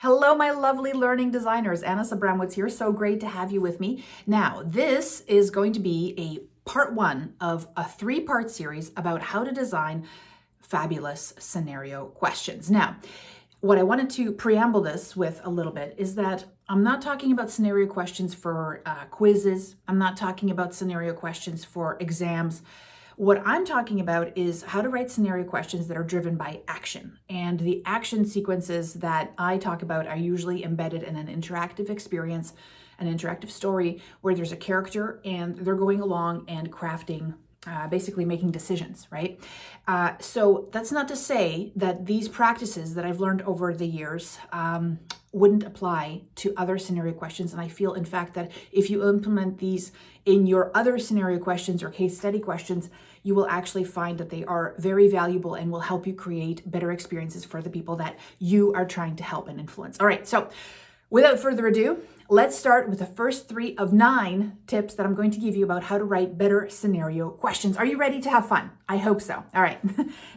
Hello, my lovely learning designers. Anna Sabramowicz here. So great to have you with me. Now, this is going to be a part one of a three-part series about how to design fabulous scenario questions. Now, what I wanted to preamble this with a little bit is that I'm not talking about scenario questions for quizzes. I'm not talking about scenario questions for exams. What I'm talking about is how to write scenario questions that are driven by action. And the action sequences that I talk about are usually embedded in an interactive experience, an interactive story where there's a character and they're going along and crafting, basically making decisions, right? So that's not to say that these practices that I've learned over the years wouldn't apply to other scenario questions. And I feel, in fact, that if you implement these in your other scenario questions or case study questions, you will actually find that they are very valuable and will help you create better experiences for the people that you are trying to help and influence. All right, so without further ado, let's start with the first 3 of 9 tips that I'm going to give you about how to write better scenario questions. Are you ready to have fun? I hope so. All right.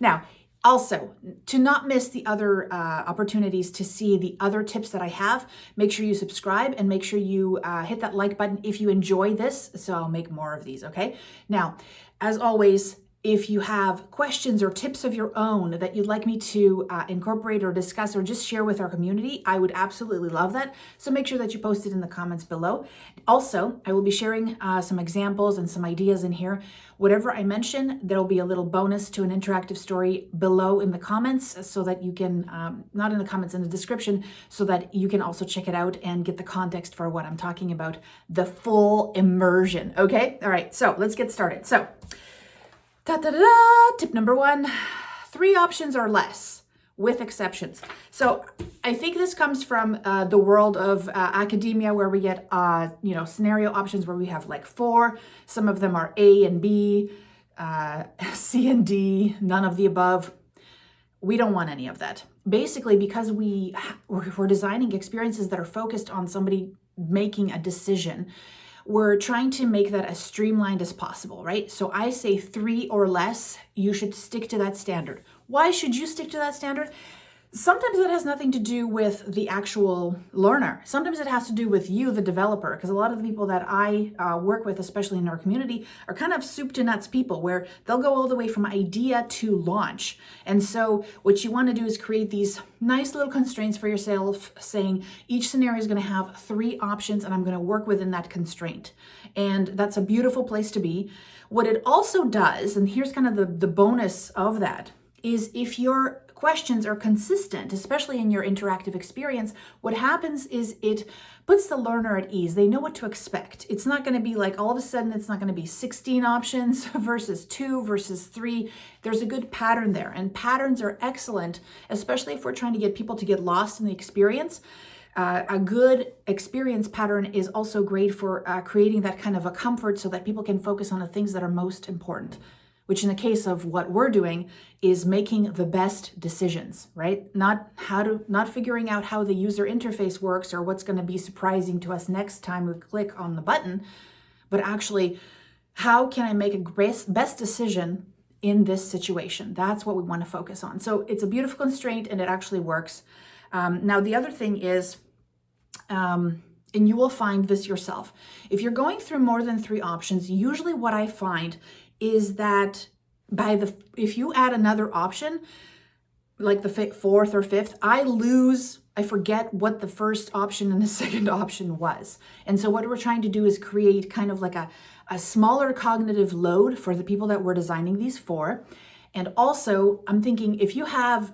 Now, also, to not miss the other opportunities to see the other tips that I have, make sure you subscribe and make sure you hit that like button if you enjoy this, so I'll make more of these, okay? Now, as always, if you have questions or tips of your own that you'd like me to incorporate or discuss or just share with our community, I would absolutely love that. So make sure that you post it in the comments below. Also, I will be sharing some examples and some ideas in here. Whatever I mention, there'll be a little bonus to an interactive story below in the comments so that you can, not in the comments, in the description, so that you can also check it out and get the context for what I'm talking about, the full immersion, okay? All right, so let's get started. So, tip number 1, 3 options or less with exceptions. So I think this comes from the world of academia where we get, scenario options where we have like 4. Some of them are A and B, C and D, none of the above. We don't want any of that. Basically, because we're designing experiences that are focused on somebody making a decision, we're trying to make that as streamlined as possible, right? So I say 3 or less, you should stick to that standard. Why should you stick to that standard? Sometimes it has nothing to do with the actual learner. Sometimes it has to do with you, the developer, because a lot of the people that I work with, especially in our community, are kind of soup to nuts people where they'll go all the way from idea to launch. And so what you want to do is create these nice little constraints for yourself, saying each scenario is going to have 3 options and I'm going to work within that constraint. And that's a beautiful place to be. What it also does, and here's kind of the bonus of that, is if your questions are consistent, especially in your interactive experience, what happens is it puts the learner at ease. They know what to expect. It's not going to be like all of a sudden it's not going to be 16 options versus 2 versus 3. There's a good pattern there, and patterns are excellent, especially if we're trying to get people to get lost in the experience. A good experience pattern is also great for creating that kind of a comfort so that people can focus on the things that are most important, which in the case of what we're doing is making the best decisions, right? Not figuring out how the user interface works or what's going to be surprising to us next time we click on the button, but actually, how can I make a best decision in this situation? That's what we want to focus on. So it's a beautiful constraint and it actually works. Now, the other thing is, and you will find this yourself, if you're going through more than 3 options, usually what I find is that if you add another option, like the 4th or 5th, I forget what the first option and the second option was. And so what we're trying to do is create kind of like a smaller cognitive load for the people that we're designing these for. And also, I'm thinking if you have,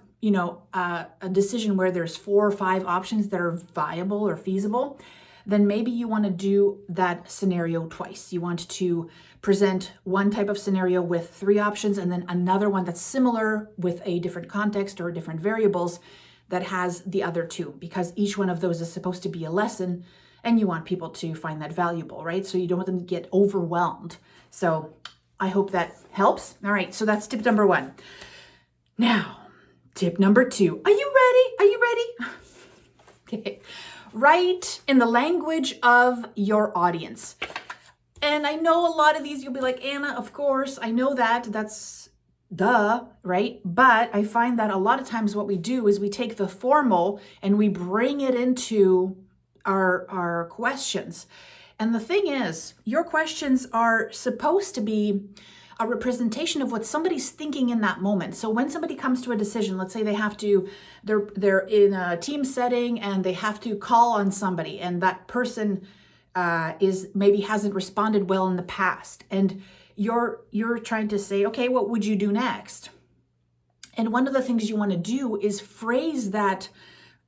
a decision where there's 4 or 5 options that are viable or feasible, then maybe you want to do that scenario twice. You want to present one type of scenario with 3 options and then another one that's similar with a different context or different variables that has the other 2, because each one of those is supposed to be a lesson and you want people to find that valuable, right? So you don't want them to get overwhelmed. So I hope that helps. All right, so that's tip number 1. Now, tip number 2. Are you ready? Are you ready? Okay. Write in the language of your audience. And I know a lot of these you'll be like, Anna, of course, I know that. That's duh, right? But I find that a lot of times what we do is we take the formal and we bring it into our questions. And the thing is, your questions are supposed to be a representation of what somebody's thinking in that moment. So when somebody comes to a decision, let's say they're in a team setting and they have to call on somebody, and that person is maybe hasn't responded well in the past, and you're trying to say, okay, what would you do next? And one of the things you want to do is phrase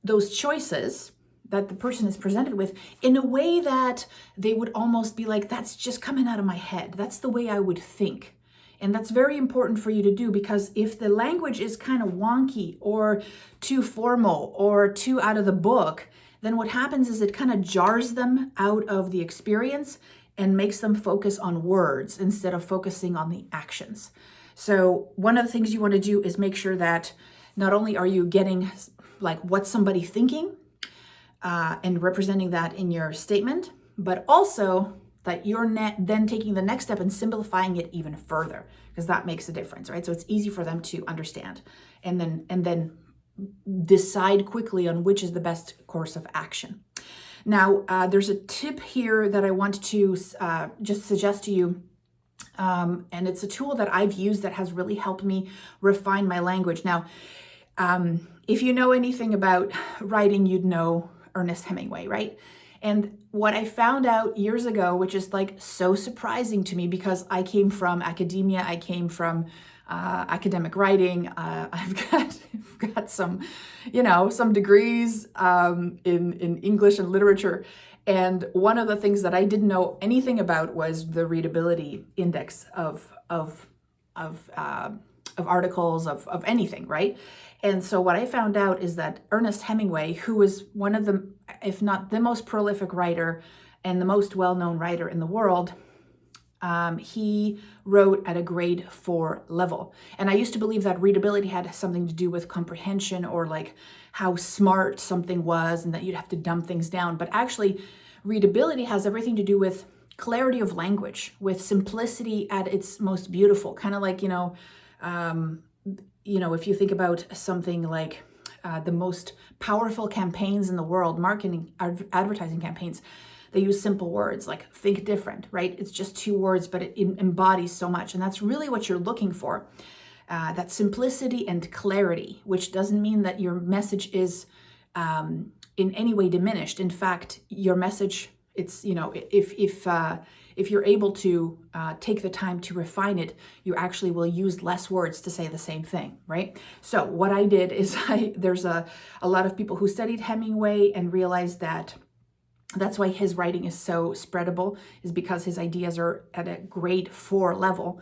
those choices that the person is presented with in a way that they would almost be like, that's just coming out of my head. That's the way I would think. And that's very important for you to do, because if the language is kind of wonky or too formal or too out of the book, then what happens is it kind of jars them out of the experience and makes them focus on words instead of focusing on the actions. So one of the things you want to do is make sure that not only are you getting like what's somebody thinking and representing that in your statement, but also that you're then taking the next step and simplifying it even further, because that makes a difference, right? So it's easy for them to understand and then decide quickly on which is the best course of action. Now, there's a tip here that I want to just suggest to you, and it's a tool that I've used that has really helped me refine my language. Now, if you know anything about writing, you'd know Ernest Hemingway, right? And what I found out years ago, which is like so surprising to me because I came from academia, I came from academic writing. I've got some, some degrees in English and literature. And one of the things that I didn't know anything about was the readability index of articles, of anything, right? And so what I found out is that Ernest Hemingway, who was one of the, if not the most prolific writer and the most well-known writer in the world, he wrote at a grade 4 level. And I used to believe that readability had something to do with comprehension or like how smart something was and that you'd have to dumb things down. But actually, readability has everything to do with clarity of language, with simplicity at its most beautiful. Kind of like, if you think about something like the most powerful campaigns in the world, marketing, advertising campaigns, they use simple words like think different, right? It's just 2 words, but it embodies so much. And that's really what you're looking for. That simplicity and clarity, which doesn't mean that your message is in any way diminished. In fact, your message, it's, if you're able to take the time to refine it, you actually will use less words to say the same thing, right? So what I did is there's a lot of people who studied Hemingway and realized that that's why his writing is so spreadable, is because his ideas are at a grade 4 level,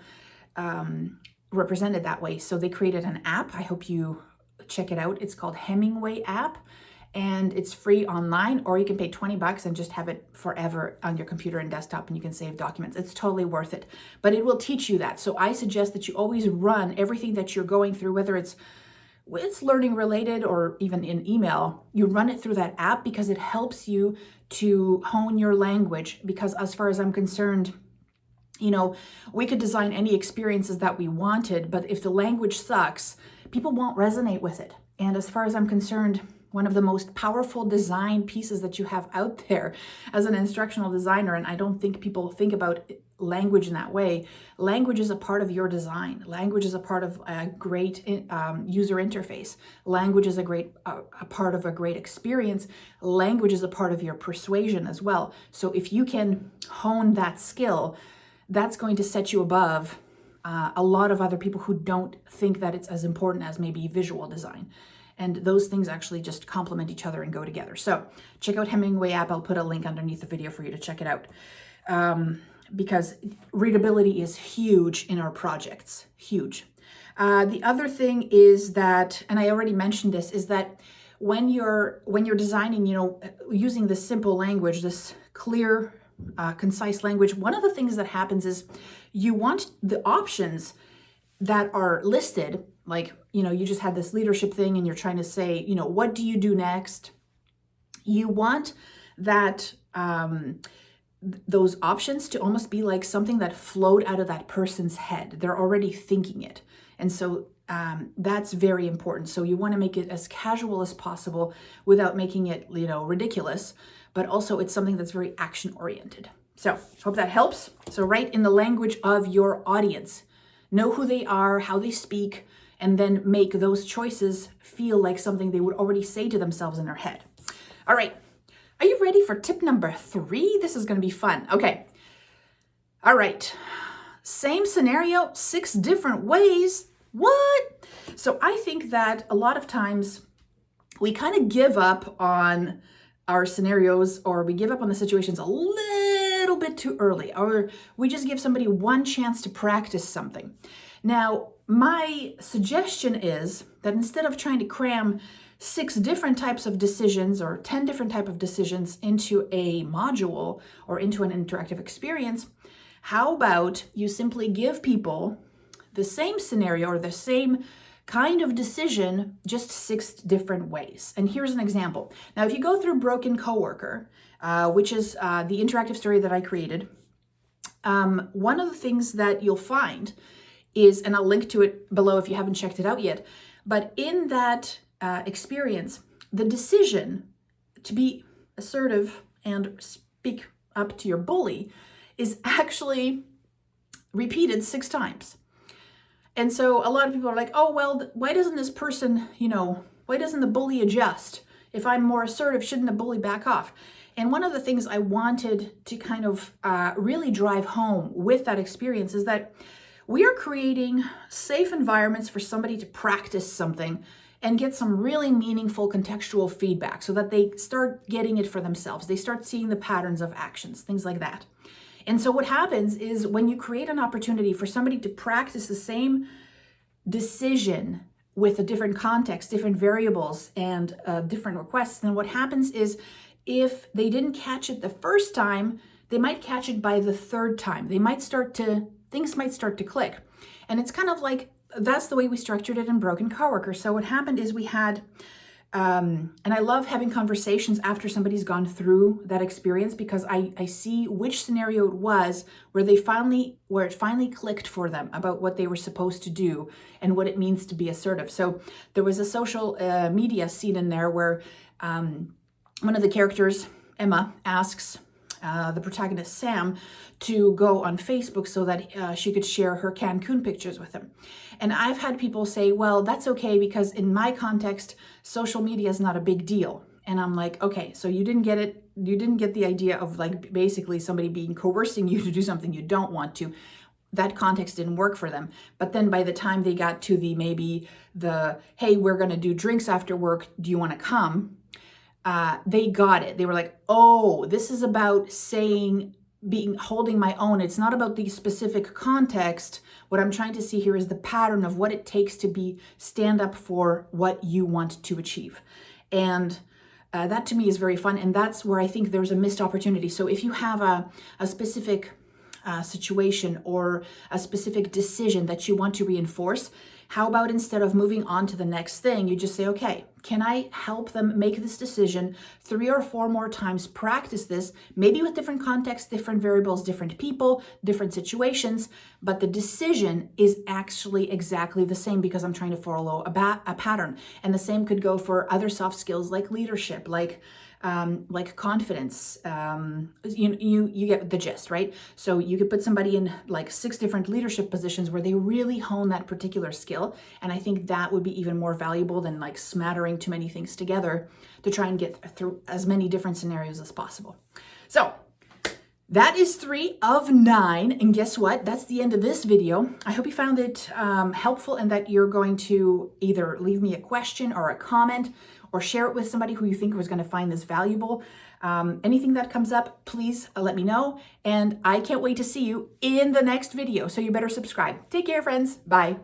represented that way. So they created an app. I hope you check it out. It's called Hemingway app, and it's free online, or you can pay $20 and just have it forever on your computer and desktop, and you can save documents. It's totally worth it, but it will teach you that. So I suggest that you always run everything that you're going through, whether it's learning related or even in email, you run it through that app because it helps you to hone your language. Because as far as I'm concerned, we could design any experiences that we wanted, but if the language sucks, people won't resonate with it. And as far as I'm concerned, one of the most powerful design pieces that you have out there as an instructional designer, and I don't think people think about language in that way. Language is a part of your design. Language is a part of a great user interface. Language is a part of a great experience. Language is a part of your persuasion as well. So if you can hone that skill, that's going to set you above a lot of other people who don't think that it's as important as maybe visual design. And those things actually just complement each other and go together. So check out Hemingway app. I'll put a link underneath the video for you to check it out. Because readability is huge in our projects, huge. The other thing is that, and I already mentioned this, is that when you're designing, using this simple language, this clear, concise language, one of the things that happens is you want the options that are listed, like, you just had this leadership thing and you're trying to say, what do you do next? You want that, those options to almost be like something that flowed out of that person's head. They're already thinking it. And so that's very important. So you want to make it as casual as possible without making it, ridiculous, but also it's something that's very action oriented. So hope that helps. So write in the language of your audience. Know who they are, how they speak, and then make those choices feel like something they would already say to themselves in their head. All right. Are you ready for tip number 3? This is going to be fun. Okay. All right. Same scenario, 6 different ways. What? So I think that a lot of times we kind of give up on our scenarios, or we give up on the situations a little bit too early, or we just give somebody one chance to practice something. Now, my suggestion is that instead of trying to cram 6 different types of decisions or 10 different types of decisions into a module or into an interactive experience, how about you simply give people the same scenario or the same kind of decision, just 6 different ways. And here's an example. Now, if you go through Broken Coworker, which is the interactive story that I created, one of the things that you'll find is, and I'll link to it below if you haven't checked it out yet, but in that experience, the decision to be assertive and speak up to your bully is actually repeated 6 times. And so a lot of people are like, oh, well, why doesn't this person, why doesn't the bully adjust? If I'm more assertive, shouldn't the bully back off? And one of the things I wanted to kind of really drive home with that experience is that we are creating safe environments for somebody to practice something and get some really meaningful contextual feedback so that they start getting it for themselves. They start seeing the patterns of actions, things like that. And so what happens is when you create an opportunity for somebody to practice the same decision with a different context, different variables, and different requests, then what happens is if they didn't catch it the first time, they might catch it by the 3rd time. Things might start to click. And it's kind of like, that's the way we structured it in Broken Coworker. So what happened is we had, and I love having conversations after somebody's gone through that experience, because I see which scenario it was where it finally clicked for them about what they were supposed to do and what it means to be assertive. So there was a social media scene in there where one of the characters, Emma, asks the protagonist, Sam, to go on Facebook so that she could share her Cancun pictures with him. And I've had people say, well, that's okay because in my context, social media is not a big deal. And I'm like, okay, so you didn't get it. You didn't get the idea of like basically somebody being coercing you to do something you don't want to. That context didn't work for them. But then by the time they got to hey, we're going to do drinks after work. Do you want to come? They got it. They were like, oh, this is about holding my own. It's not about the specific context. What I'm trying to see here is the pattern of what it takes to stand up for what you want to achieve. And that to me is very fun. And that's where I think there's a missed opportunity. So if you have a specific situation or a specific decision that you want to reinforce, how about instead of moving on to the next thing, you just say, okay, can I help them make this decision 3 or 4 more times, practice this, maybe with different contexts, different variables, different people, different situations, but the decision is actually exactly the same because I'm trying to follow a pattern. And the same could go for other soft skills like leadership, like confidence. You get the gist, right? So you could put somebody in like 6 different leadership positions where they really hone that particular skill. And I think that would be even more valuable than like smattering too many things together to try and get through as many different scenarios as possible. So that is 3 of 9. And guess what? That's the end of this video. I hope you found it helpful and that you're going to either leave me a question or a comment or share it with somebody who you think was going to find this valuable. Anything that comes up, please let me know. And I can't wait to see you in the next video. So you better subscribe. Take care, friends. Bye.